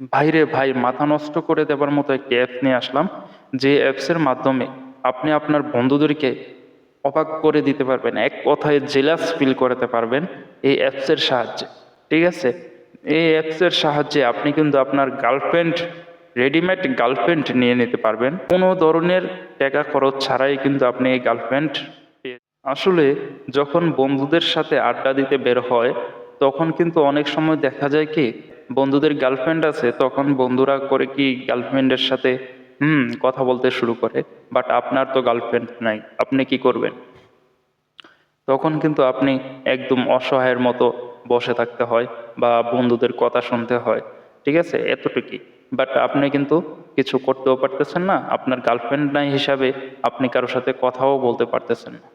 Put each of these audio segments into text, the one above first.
ভাইরে ভাই, মাথা নষ্ট করে দেবার মতো একটি অ্যাপস নিয়ে আসলাম, যে অ্যাপসের মাধ্যমে আপনি আপনার বন্ধুদেরকে অবাক করে দিতে পারবেন, এক কথায় জেলাস ফিল করাতে পারবেন এই অ্যাপসের সাহায্যে। ঠিক আছে, এই অ্যাপসের সাহায্যে আপনি কিন্তু আপনার গার্লফ্রেন্ড, রেডিমেড গার্লফ্রেন্ড নিয়ে নিতে পারবেন কোনো ধরনের টাকা খরচ ছাড়াই। কিন্তু আপনি এই গার্লফ্রেন্ড আসলে যখন বন্ধুদের সাথে আড্ডা দিতে বের হয়, তখন কিন্তু অনেক সময় দেখা যায় কি, বন্ধুদের গার্লফ্রেন্ড আছে, তখন বন্ধুরা করে কি গার্লফ্রেন্ডের সাথে কথা বলতে শুরু করে। বাট আপনার তো গার্লফ্রেন্ড নাই, আপনি কি করবেন? তখন কিন্তু আপনি একদম অসহায়ের মতো বসে থাকতে হয় বা বন্ধুদের কথা শুনতে হয়। ঠিক আছে, এতটুকুই। বাট আপনি কিন্তু কিছু করতেও পারতেছেন না, আপনার গার্লফ্রেন্ড নাই হিসাবে আপনি কারোর সাথে কথাও বলতে পারতেছেন না।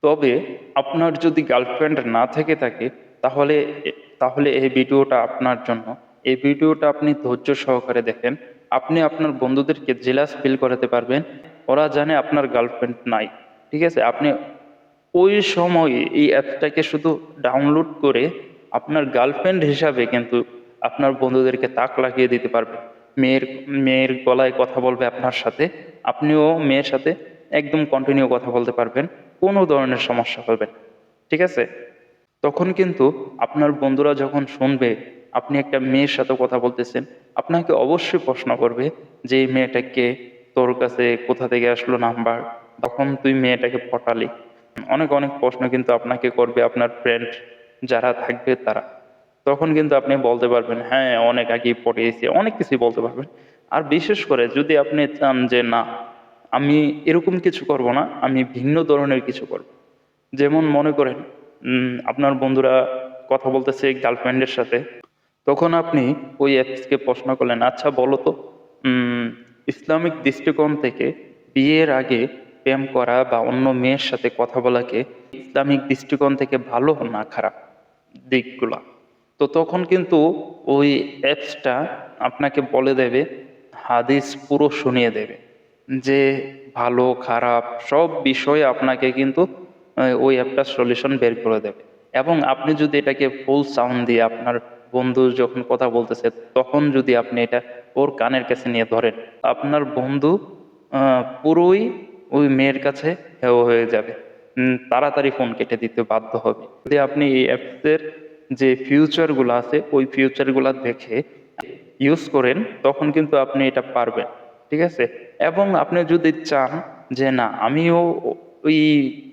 তবে আপনার যদি গার্লফ্রেন্ড না থেকে থাকে, তাহলে তাহলে এই ভিডিওটা আপনার জন্য। এই ভিডিওটা আপনি ধৈর্য সহকারে দেখেন। আপনি আপনার বন্ধুদেরকে জেলাস ফিল করাতে পারবেন, ওরা জানে আপনার গার্লফ্রেন্ড নাই। ঠিক আছে, আপনি ওই সময়ে এই অ্যাপসটাকে শুধু ডাউনলোড করে আপনার গার্লফ্রেন্ড হিসাবে কিন্তু আপনার বন্ধুদেরকে তাক লাগিয়ে দিতে পারবেন। মেয়ের মেয়ের গলায় কথা বলবে আপনার সাথে, আপনিও মেয়ের সাথে একদম কন্টিনিউ কথা বলতে পারবেন, কোনো ধরনের সমস্যা হবে না। ঠিক আছে, তখন কিন্তু আপনার বন্ধুরা যখন শুনবে আপনি একটা মেয়ের সাথে কথা বলতেছেন, আপনাকে অবশ্যই প্রশ্ন করবে যে এই মেয়েটা কে, তোর কাছে কোথা থেকে আসলো নাম্বার, তখন তুই মেয়েটাকে পটালি। অনেক অনেক প্রশ্ন কিন্তু আপনাকে করবে আপনার ফ্রেন্ড যারা থাকবে তারা। তখন কিন্তু আপনি বলতে পারবেন হ্যাঁ অনেক আগেই পটিয়েছি, অনেক কিছুই বলতে পারবেন। আর বিশেষ করে যদি আপনি চান যে না, আমি এরকম কিছু করব না, আমি ভিন্ন ধরনের কিছু করব, যেমন মনে করেন আপনার বন্ধুরা কথা বলতেছে গার্লফ্রেন্ডের সাথে, তখন আপনি ওই অ্যাপসকে প্রশ্ন করলেন, আচ্ছা বলো তো, ইসলামিক দৃষ্টিকোণ থেকে বিয়ের আগে প্রেম করা বা অন্য মেয়ের সাথে কথা বলাকে ইসলামিক দৃষ্টিকোণ থেকে ভালো না খারাপ দিকগুলা? তো তখন কিন্তু ওই অ্যাপসটা আপনাকে বলে দেবে, হাদিস পুরো শুনিয়ে দেবে, যে ভালো খারাপ সব বিষয়ে আপনাকে কিন্তু ওই অ্যাপটার সলিউশন বের করে দেবে। এবং আপনি যদি এটাকে ফুল সাউন্ড দিয়ে আপনার বন্ধু যখন কথা বলতেছে, তখন যদি আপনি এটা ওর কানের কাছে নিয়ে ধরেন, আপনার বন্ধু পুরোই ওই মেয়ের কাছে হেও হয়ে যাবে, তাড়াতাড়ি ফোন কেটে দিতে বাধ্য হবে। যদি আপনি এই অ্যাপসের যে ফিউচারগুলো আছে ওই ফিউচারগুলো দেখে ইউজ করেন, তখন কিন্তু আপনি এটা পারবেন। ঠিক আছে, এবং আপনি যদি চান যে না আমিও ওই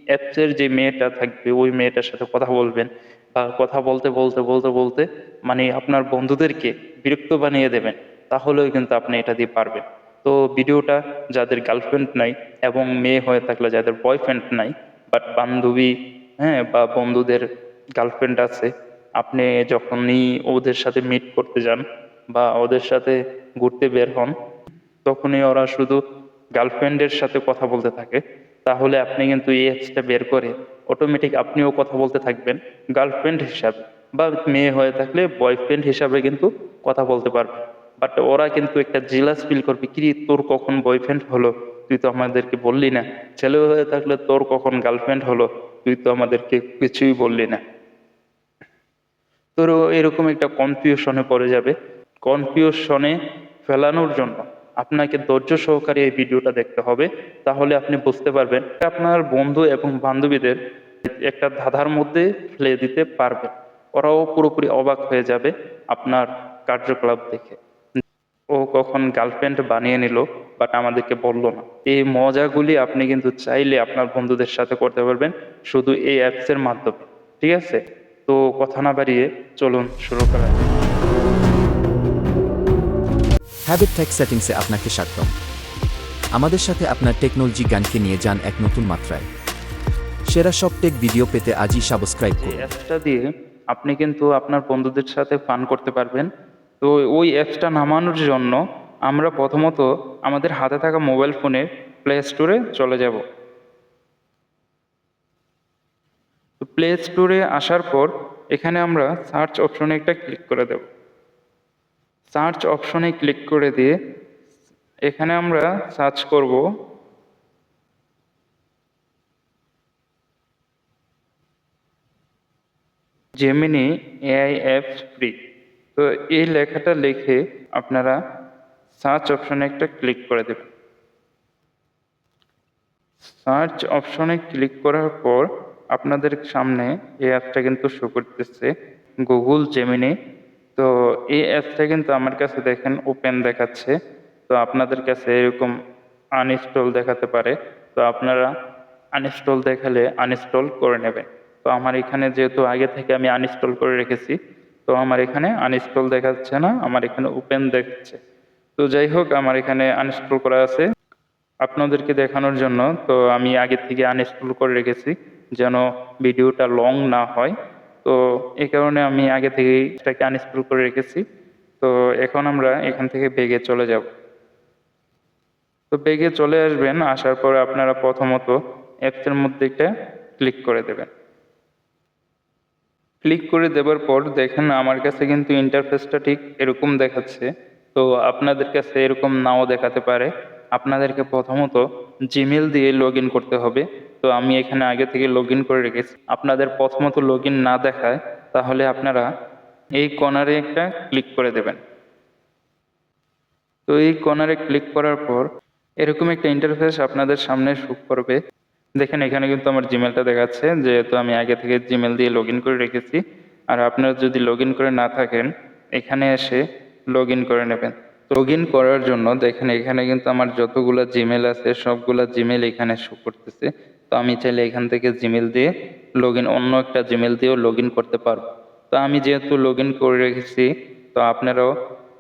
অ্যাপসের যে মেয়েটা থাকবে ওই মেয়েটার সাথে কথা বলবেন, বা কথা বলতে বলতে বলতে বলতে মানে আপনার বন্ধুদেরকে বিরক্ত বানিয়ে দেবেন, তাহলেও কিন্তু আপনি এটা দিয়ে পারবেন। তো ভিডিওটা যাদের গার্লফ্রেন্ড নাই, এবং মেয়ে হয়ে থাকলে যাদের বয়ফ্রেন্ড নাই বাট বান্ধবী, হ্যাঁ, বা বন্ধুদের গার্লফ্রেন্ড আছে, আপনি যখনই ওদের সাথে মিট করতে যান বা ওদের সাথে ঘুরতে বের হন, তখনই ওরা শুধু গার্লফ্রেন্ডের সাথে কথা বলতে থাকে, তাহলে আপনি কিন্তু এই অ্যাপসটা বের করে অটোমেটিক আপনিও কথা বলতে থাকবেন গার্লফ্রেন্ড হিসাবে, বা মেয়ে হয়ে থাকলে বয়ফ্রেন্ড হিসাবে কিন্তু কথা বলতে পারবেন। বাট ওরা কিন্তু একটা জেলাস ফিল করবে, কি রে, তোর কখন বয়ফ্রেন্ড হলো, তুই তো আমাদেরকে বললি না। ছেলে হয়ে থাকলে তোর কখন গার্লফ্রেন্ড হলো, তুই তো আমাদেরকে কিছুই বললি না। তোর এরকম একটা কনফিউশনে পড়ে যাবে। কনফিউশনে ফেলানোর জন্য আপনাকে ধৈর্য সহকারে এই ভিডিওটা দেখতে হবে, তাহলে আপনি বুঝতে পারবেন আপনার বন্ধু এবং বান্ধবীদের একটা ধাঁধার মধ্যে ফেলে দিতে পারবেন। ওরাও পুরোপুরি অবাক হয়ে যাবে আপনার কার্যকলাপ দেখে, ও কখন গার্লফ্রেন্ড বানিয়ে নিল বাট আমাদেরকে বলল না। এই মজাগুলি আপনি কিন্তু চাইলে আপনার বন্ধুদের সাথে করতে পারবেন শুধু এই অ্যাপসের মাধ্যমে। ঠিক আছে, তো কথা না বাড়িয়ে চলুন শুরু করা যাক। হ্যাবিট টেক সেটিংসে আপনাকে স্বাগতম। আমাদের সাথে আপনার টেকনোলজি জ্ঞানকে নিয়ে যান এক নতুন মাত্রায়। সেরা সব টেক ভিডিও পেতে আজই সাবস্ক্রাইব যে করুন। অ্যাপসটা দিয়ে আপনি কিন্তু আপনার বন্ধুদের সাথে ফান করতে পারবেন। তো ওই অ্যাপসটা নামানোর জন্য আমরা প্রথমত আমাদের হাতে থাকা মোবাইল ফোনে প্লে স্টোরে চলে যাব। তো প্লে স্টোরে আসার পর এখানে আমরা সার্চ অপশনে একটা ক্লিক করে দেব। সার্চ অপশনে ক্লিক করে দিয়ে এখানে আমরা সার্চ করব জেমিনি এআই অ্যাপস ফ্রি। তো তো এই লেখাটা লিখে আপনারা সার্চ অপশনে একটা ক্লিক করে দেবেন। সার্চ অপশনে ক্লিক করার পর আপনাদের সামনে এই অ্যাপটা কিন্তু শো করতেছে, গুগল জেমিনি। তো এই অ্যাপটা কিন্তু আমার কাছে দেখেন ওপেন দেখাচ্ছে, তো আপনাদের কাছে এরকম আনইনস্টল দেখাতে পারে। তো আপনারা আনইনস্টল দেখালে আনইনস্টল করে নেবেন। তো আমার এখানে যেহেতু আগে থেকে আমি আনইনস্টল করে রেখেছি, তো আমার এখানে আনইনস্টল দেখাচ্ছে না, আমার এখানে ওপেন দেখাচ্ছে। তো যাই হোক, আমার এখানে আনইনস্টল করা আছে আপনাদেরকে দেখানোর জন্য। তো আমি আগে থেকে আনইনস্টল করে রেখেছি যেন ভিডিওটা লং না হয়। তো এই কারণে আমি আগে থেকেই এটাকে আনইনস্টল করে রেখেছি। তো এখন আমরা এখান থেকে বেগে চলে যাব। তো বেগে চলে আসবেন, আসার পর আপনারা প্রথমত অ্যাপসের মধ্যে একটা ক্লিক করে দেবেন। ক্লিক করে দেওয়ার পর দেখেন আমার কাছে কিন্তু ইন্টারফেসটা ঠিক এরকম দেখাচ্ছে। তো আপনাদের কাছে এরকম নাও দেখাতে পারে। আপনাদেরকে প্রথমত জিমেল দিয়ে লগ ইন করতে হবে। তো আমি এখানে আগে থেকে লগ ইন করে রেখেছি। আপনাদের প্রথমত লগ ইন না দেখায় তাহলে আপনারা এই কর্নারে একটা ক্লিক করে দেবেন। তো এই কর্নারে ক্লিক করার পর এরকম একটা ইন্টারফেস আপনাদের সামনে শো করবে। দেখেন এখানে কিন্তু আমার জিমেলটা দেখাচ্ছে, যেহেতু আমি আগে থেকে জিমেল দিয়ে লগ ইন করে রেখেছি। আর আপনারা যদি লগ ইন করে না থাকেন, এখানে এসে লগ ইন করে নেবেন। লগ ইন করার জন্য দেখেন এখানে কিন্তু আমার যতগুলো জিমেল আছে সবগুলা জিমেল এখানে শো করতেছে। তো আমি চাইলে এখান থেকে জিমেল দিয়ে অন্য একটা জিমেল দিয়েও লগ ইন করতে পারবো। তো আমি যেহেতু লগ ইন করে রেখেছি, তো আপনারাও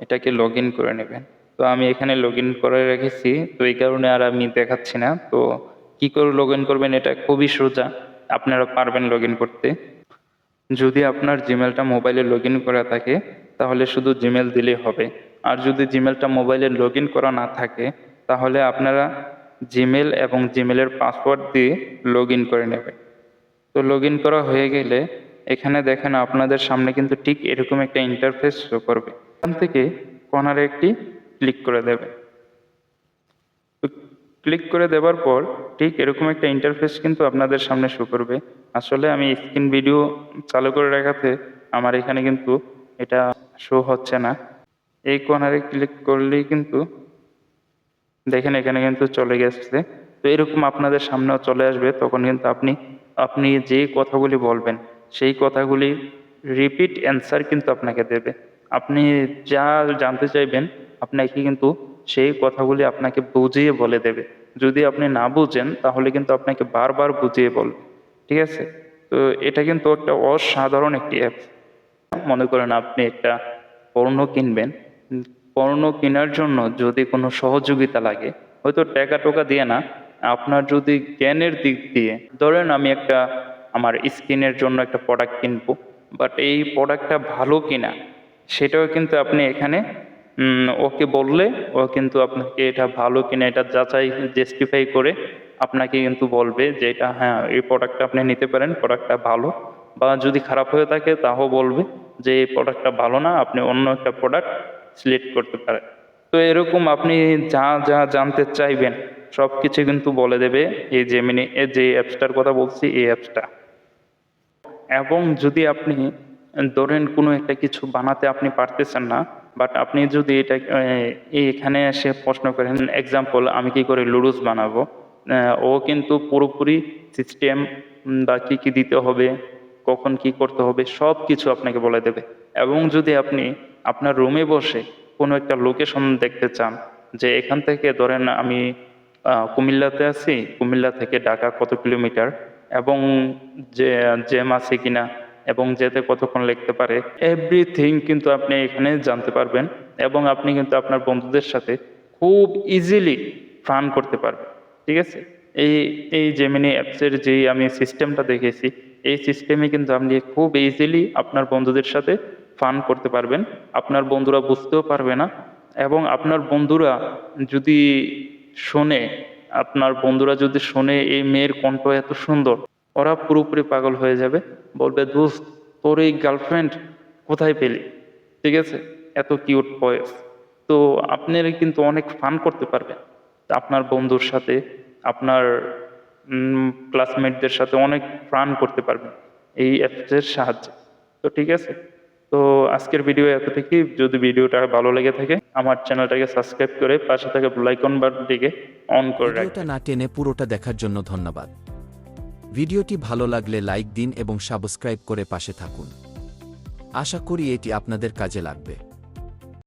এটাকে লগ ইন করে নেবেন। তো আমি এখানে লগ ইন করে রেখেছি, তো এই কারণে আর আমি দেখাচ্ছি না। তো কি করে লগ ইন করবেন এটা খুবই সোজা, আপনারা পারবেন লগ ইন করতে। যদি আপনার জিমেলটা মোবাইলে লগ ইন করা থাকে তাহলে শুধু জিমেল দিলেই হবে। আর যদি জিমেলটা মোবাইলে লগ ইন করা না থাকে তাহলে আপনারা জিমেল এবং জিমেলের পাসওয়ার্ড দিয়ে লগ ইন করে নেবেন। তো লগ ইন করা হয়ে গেলে এখানে দেখেন আপনাদের সামনে কিন্তু ঠিক এরকম একটা ইন্টারফেস শো করবে। এখান থেকে কর্নারে একটি ক্লিক করে দেবেন। ক্লিক করে দেওয়ার পর ঠিক এরকম একটা ইন্টারফেস কিন্তু আপনাদের সামনে শো করবে। আসলে আমি স্ক্রিন ভিডিও চালু করে রাখাতে আমার এখানে কিন্তু এটা শো হচ্ছে না। এই কর্নারে ক্লিক করলেই কিন্তু দেখেন এখানে কিন্তু চলে গেছে। তো এরকম আপনাদের সামনেও চলে আসবে, তখন কিন্তু আপনি যে কথাগুলি বলবেন সেই কথাগুলি রিপিট অ্যান্সার কিন্তু আপনাকে দেবে। আপনি যা জানতে চাইবেন আপনাকে কিন্তু সেই কথাগুলি আপনাকে বুঝিয়ে বলে দেবে। যদি আপনি না বুঝেন তাহলে কিন্তু আপনাকে বারবার বুঝিয়ে বলবে। ঠিক আছে? তো এটা কিন্তু একটা অসাধারণ একটি অ্যাপস। মনে করেন আপনি একটা পণ্য কিনবেন, পণ্য কেনার জন্য যদি কোনো সহযোগিতা লাগে, হয়তো টাকা টোকা দিয়ে না, আপনার যদি জ্ঞানের দিক দিয়ে, ধরেন আমি আমার স্কিনের জন্য একটা প্রোডাক্ট কিনবো, বাট এই প্রোডাক্টটা ভালো কিনা সেটাও কিন্তু আপনি এখানে ওকে বললে ও কিন্তু আপনাকে এটা ভালো কিনা এটা যাচাই জাস্টিফাই করে আপনাকে কিন্তু বলবে যে এটা হ্যাঁ এই প্রোডাক্টটা আপনি নিতে পারেন, প্রোডাক্টটা ভালো। বা যদি খারাপ হয়ে থাকে তাও বলবে যে এই প্রোডাক্টটা ভালো না, আপনি অন্য একটা প্রোডাক্ট সিলেক্ট করতে পারেন। তো এরকম আপনি যা যা জানতে চাইবেন সব কিছু কিন্তু বলে দেবে এই জেমিনি, যে অ্যাপসটার কথা বলছি এই অ্যাপসটা। এবং যদি আপনি ধরেন কোনো একটা কিছু বানাতে আপনি পারতেছেন না, বাট আপনি যদি এটা এখানে এসে প্রশ্ন করেন, এক্সাম্পল আমি কি করে লুডুস বানাবো, ও কিন্তু পুরোপুরি সিস্টেম বা কি কি দিতে হবে, কখন কি করতে হবে সব কিছু আপনাকে বলে দেবে। এবং যদি আপনি আপনার রুমে বসে কোনো একটা লোকেশন দেখতে চান, যে এখান থেকে ধরেন আমি কুমিল্লাতে আছি, কুমিল্লা থেকে ঢাকা কত কিলোমিটার, এবং যে জ্যাম আছে কিনা এবং যেতে কতক্ষণ লাগতে পারে, এভরিথিং কিন্তু আপনি এখানে জানতে পারবেন। এবং আপনি কিন্তু আপনার বন্ধুদের সাথে খুব ইজিলি ফান করতে পারবেন। ঠিক আছে? এই এই জেমিনি অ্যাপসের যে আমি সিস্টেমটা দেখেছি, এই সিস্টেমে কিন্তু আপনি খুব ইজিলি আপনার বন্ধুদের সাথে ফান করতে পারবেন। আপনার বন্ধুরা বুঝতেও পারবে না। এবং আপনার বন্ধুরা যদি শোনে শোনে এই মেয়ের কণ্ঠ এত সুন্দর, ওরা পুরোপুরি পাগল হয়ে যাবে, বলবে দোস্ত তোর এই গার্লফ্রেন্ড কোথায় পেলি? ঠিক আছে? এত কিউট ভয়েস। তো আপনারা কিন্তু অনেক ফান করতে পারবেন আপনার বন্ধুর সাথে, আপনার ক্লাসমেটদের সাথে অনেক ফান করতে পারবেন এই অ্যাপসের সাহায্যে। তো ঠিক আছে, তো আজকের ভিডিও এতটুকুই। যদি ভিডিওটা ভালো লেগে থাকে আমার চ্যানেলটাকে সাবস্ক্রাইব করে পাশে থাকা বেল আইকন বাটনটিকে অন করে ভিডিওটা রাখবেন। না টেনে পুরোটা দেখার জন্য ধন্যবাদ। ভিডিওটি ভালো লাগলে লাইক দিন এবং সাবস্ক্রাইব করে পাশে থাকুন। আশা করি এটি আপনাদের কাজে লাগবে।